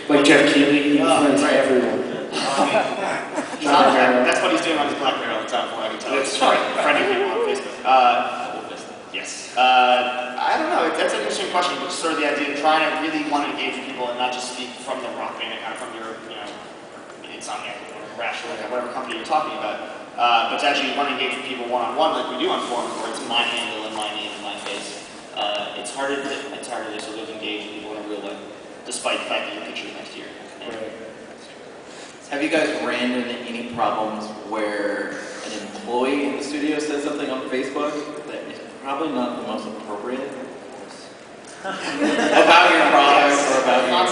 Like Jeff Keighley, he friends everyone. That's what he's doing on his Black Barrel at the time, I can tell. It's friending people on Facebook. Yes. I don't know, that's an interesting question, but sort of the idea of trying to really want to engage with people and not just speak from the rock band, kind of from your, Insomniac, Rational, whatever company you're talking about. But to actually want to engage with people one-on-one like we do on forums, where it's my handle and my name and my face. It's harder to sort of engage with people in a real way, despite the fact that your picture's next to your name. Right. Have you guys ran into any problems where an employee in the studio says something on Facebook that is probably not the most appropriate? About your product or about your...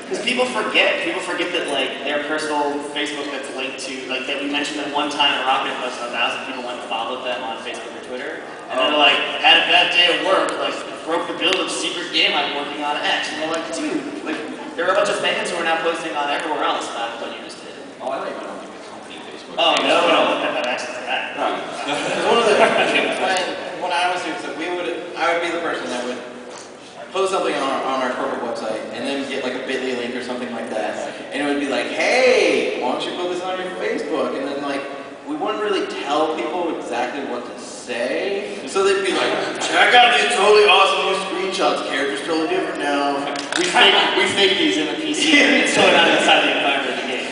Because people forget that like their personal Facebook that's linked to, like that we mentioned them one time in a rocket post and 1,000 people went and followed them on Facebook or Twitter. And then they're like, had a bad day at work, like broke the build of a secret game I'm working on X. And they're like, dude, like there are a bunch of fans who are now posting on everywhere else about what you just did. Oh, I don't even know the company Facebook. Oh, no, we don't have access to that. Because one of the when I was doing stuff, I would be the person that would post something on our corporate website and then get like a bit.ly link or something like that. And it would be like, hey, why don't you put this on your Facebook? And then like, we wouldn't really tell people exactly what to say. So they'd be like, check out these totally awesome new screenshots. Character's totally different now. We fake these in the PC. It's totally not inside the environment of the game.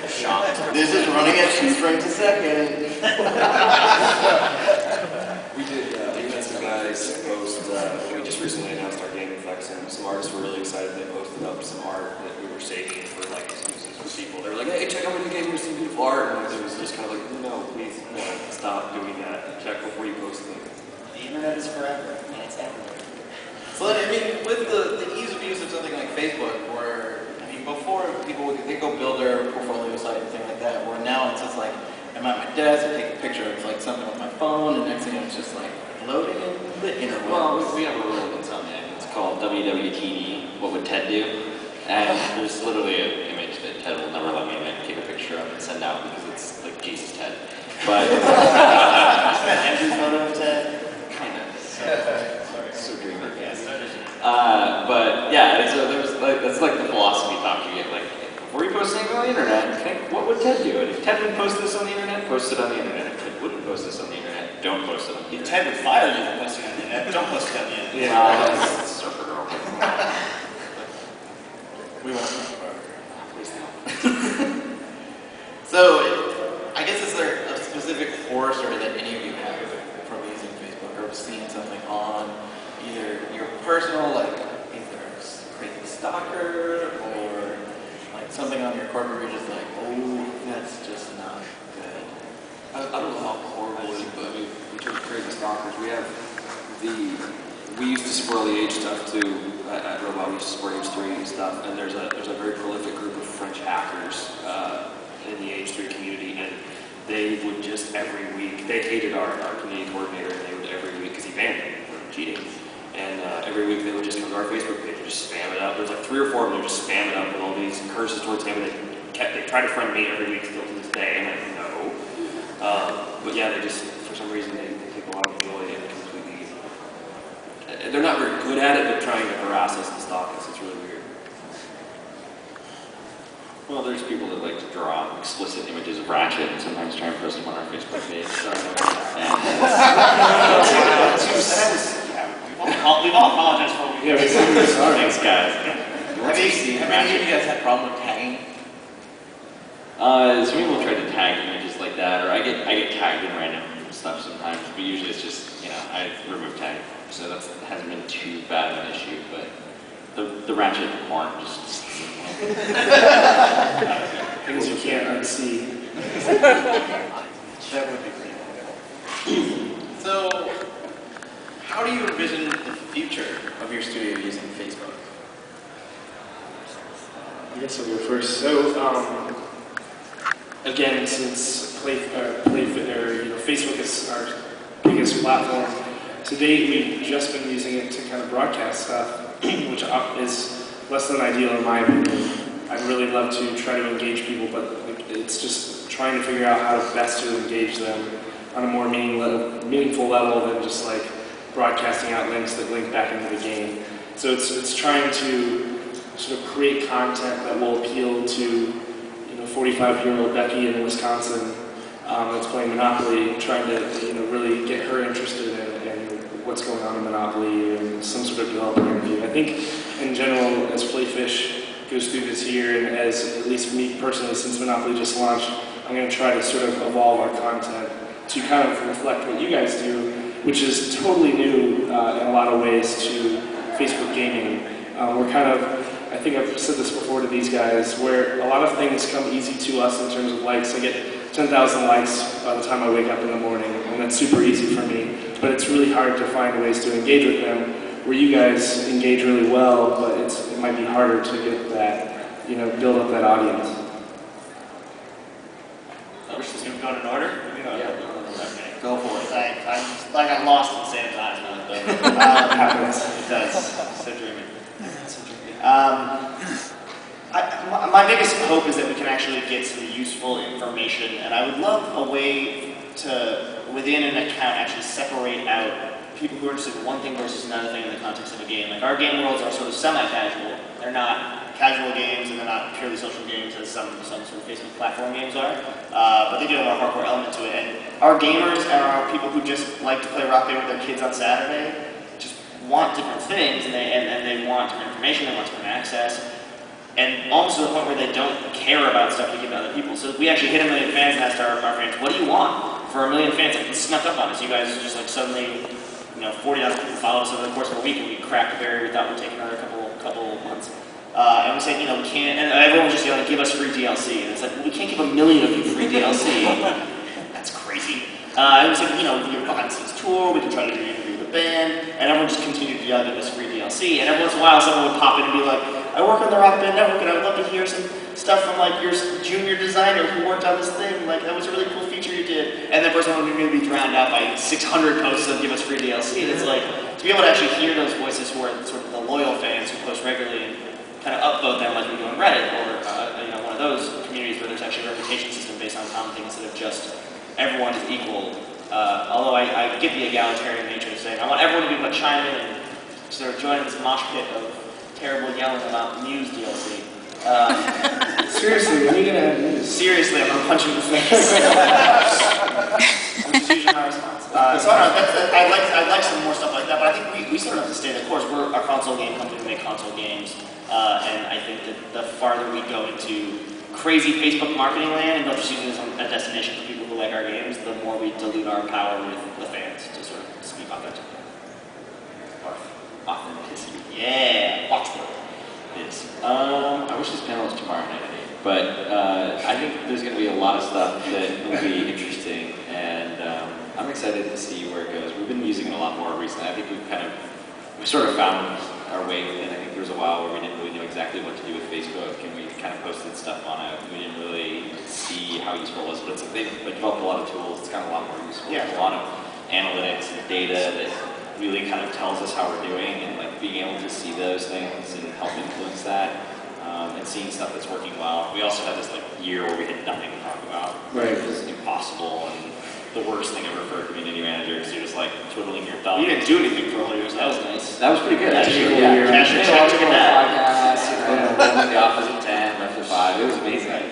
Shocked. This is running at 2 frames a second. We did, we had some guys post, we just recently announced our game effects, and some artists were really excited. They posted up some art that we were saving for like excuses for people. They were like, hey, check out my new game, here's some beautiful art. And it was just kind of like, no, please, no, stop doing that. Check before you post things. The internet is forever, and it's everywhere. But I mean, with the ease of use of something like Facebook, where, I mean, before people they go build their portfolio site and things like that, where now it's just like, I'm at my desk, I take a picture of like something with my phone, and next thing it's just like loading in the internet. Well, we have a rule in Insomniac. It's called WWTD, what would Ted do? And there's literally an image that Ted will never let me take a picture of and send out because it's like Jesus Ted. But Every photo of Ted? kind of. So dreamy. But yeah, so there's like that's like the philosophy talk you get. Like before you post anything on the internet, think what would Ted do? And if Ted would post this on the internet, post it on the internet. If Ted wouldn't post this on the internet, don't post it on the internet. If Ted would fire you for posting on the internet, don't post it on the internet. Yeah, that's Surfer Girl. We won't talk about it. Please no. So, I guess is there a specific horror story that any of you have from using Facebook or seeing something on either your personal, like either a crazy stalker or like something on your corporate where you're just like, oh, that's just not good. I don't know how horrible it is, but we took crazy stalkers. We used to support the age stuff too. At Robot, we used to support age 3 stuff, and there's a very prolific group of French hackers in the age 3 community, and they would just every week, they hated our community coordinator, and they would every week, because he banned them for cheating, and every week they would just come to our Facebook page and just spam it up. There's like 3 or 4 of them that just spam it up with all these curses towards him, and they tried to friend me every week still to this day, and I'm like, no. But yeah, they just, for some reason, they take a lot of joy in completely, they're not very good at it, but trying to harass us and stalk us. It's really weird. Well, there's people that like to draw explicit images of Ratchet and sometimes try and post them on our Facebook page. Sorry about that. We've all apologized for what we did. Sorry. Thanks, guys. Have any of you guys had a problem with tagging? Some people try to tag images like that, or I get tagged in random stuff sometimes, but usually it's just, I remove tag. So that hasn't been too bad of an issue, but the Ratchet porn just... Things you can't unsee. That would be pretty cool. So, how do you envision the future of your studio using Facebook? I guess I'll go first. So, again, since Facebook is our biggest platform, to date we've just been using it to kind of broadcast stuff, which is less than ideal in my opinion. I'd really love to try to engage people, but it's just trying to figure out how to best to engage them on a more meaningful level than just like broadcasting out links that link back into the game. So it's trying to sort of create content that will appeal to 45-year-old Becky in Wisconsin that's playing Monopoly, trying to really get her interested in what's going on in Monopoly and some sort of developer interview. I think in general, as Playfish goes through this year, and as at least me personally, since Monopoly just launched, I'm going to try to sort of evolve our content to kind of reflect what you guys do, which is totally new in a lot of ways to Facebook gaming. We're kind of, I think I've said this before to these guys, where a lot of things come easy to us in terms of likes. I get 10,000 likes by the time I wake up in the morning, and that's super easy for me, but it's really hard to find ways to engage with them, where you guys engage really well, but it might be harder to get that, build up that audience. Should we go in order? Yeah. Okay. Go for it. I'm lost at the same time. But, Happens. It does. So dreamy. My biggest hope is that we can actually get some useful information, and I would love a way to, within an account, actually separate out people who are interested in one thing versus another thing in the context of a game. Like, our game worlds are sort of semi-casual. They're not casual games, and they're not purely social games as some sort of Facebook platform games are. But they do have a hardcore element to it. And our gamers and our people who just like to play Rock Band with their kids on Saturday just want different things, and they want different information, they want different access. And almost to the point where they don't care about stuff we give to other people. So we actually hit 1 million fans and asked our fans, what do you want? For 1 million fans, like, it snuck up on us. You guys just like suddenly, 40,000 people followed us over the course of a week, and we cracked the barrier. We thought it would take another couple months. And we said, we can't, and everyone was just yelling, give us free DLC. And it's like, well, we can't give 1 million of you free DLC. That's crazy. And we said, we have behind the scenes tour, we can try to do an interview with the band, and everyone just continued to yell, give us free DLC. And every once in a while, someone would pop in and be like, I work on the Rock Band Network, and I would love to hear some stuff from like your junior designer who worked on this thing. Like, that was a really cool feature you did. And the person would be drowned out by 600 posts of give us free DLC. And it's like, to be able to actually hear those voices who are sort of the loyal fans who post regularly and kind of upvote them like we do on Reddit or one of those communities where there's actually a reputation system based on common things instead of just everyone is equal. Although I get the egalitarian nature of saying I want everyone to be able to chime in and sort of join in this mosh pit of terrible yelling about Muse DLC. Seriously, when are you going to have Muse? Seriously, I'm going to punch you in the face. I'm just using my response. So I don't know, I'd like some more stuff like that, but I think we sort of have to stay the course. We're a console game company, we make console games, and I think that the farther we go into crazy Facebook marketing land and don't just use it as a destination for people who like our games, the more we dilute our power with the fans to sort of speak authentically. Authenticity. Yeah, watchword. Yes. I wish this panel was tomorrow night, but I think there's going to be a lot of stuff that will be interesting, and I'm excited to see where it goes. We've been using it a lot more recently. I think we sort of found our way within. I think there was a while where we didn't really know exactly what to do with Facebook, and we kind of posted stuff on it. We didn't really see how useful it was, but they've developed a lot of tools. It's gotten a lot more useful. Yeah. There's a lot of analytics and data that really kind of tells us how we're doing, and like being able to see those things and help influence that, and seeing stuff that's working well. We also had this like year where we had nothing to talk about. Right. It was impossible and the worst thing ever for a community manager because you're just like twiddling your thumb. You didn't do anything for a whole year, so that was nice. That was pretty good. Actually, Yeah. Cash your check, took a nap. Podcasts, went to the office at 10, left at 5. It was amazing.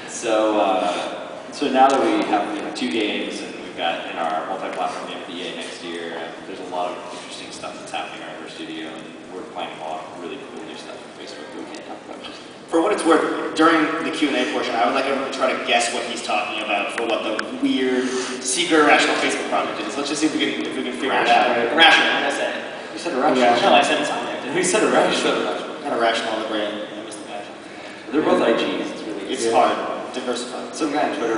So now that we have 2 games and we've got in our multi-platform game at the EA next year, there's a lot of interesting stuff that's happening around our studio, and we're planning a lot of really cool new stuff on Facebook that we can't talk about just. For what it's worth, during the Q&A portion, I would like everyone to try to guess what he's talking about for what the weird, secret, irrational Facebook project is. Let's just see if we can figure it out. Irrational, what did I say? You said irrational. No, I said Insomniac. We said irrational. Not irrational on the brain. I missed the match. They're both IGs. It's really It's hard. Diversified. Some guy on Twitter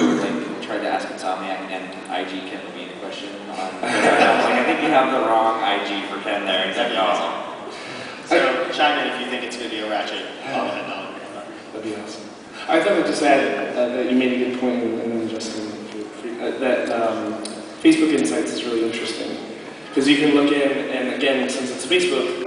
tried to ask Insomniac and IG Ken Levine a question on Twitter. I was like, I think you have the wrong IG for Ken there. He's like, no. So, chime in if you think it's going to be a ratchet. Oh, head down. That'd be awesome. I thought I'd just add that you made a good point, and then Justin, that Facebook Insights is really interesting. Because you can look in, and again, since it's Facebook,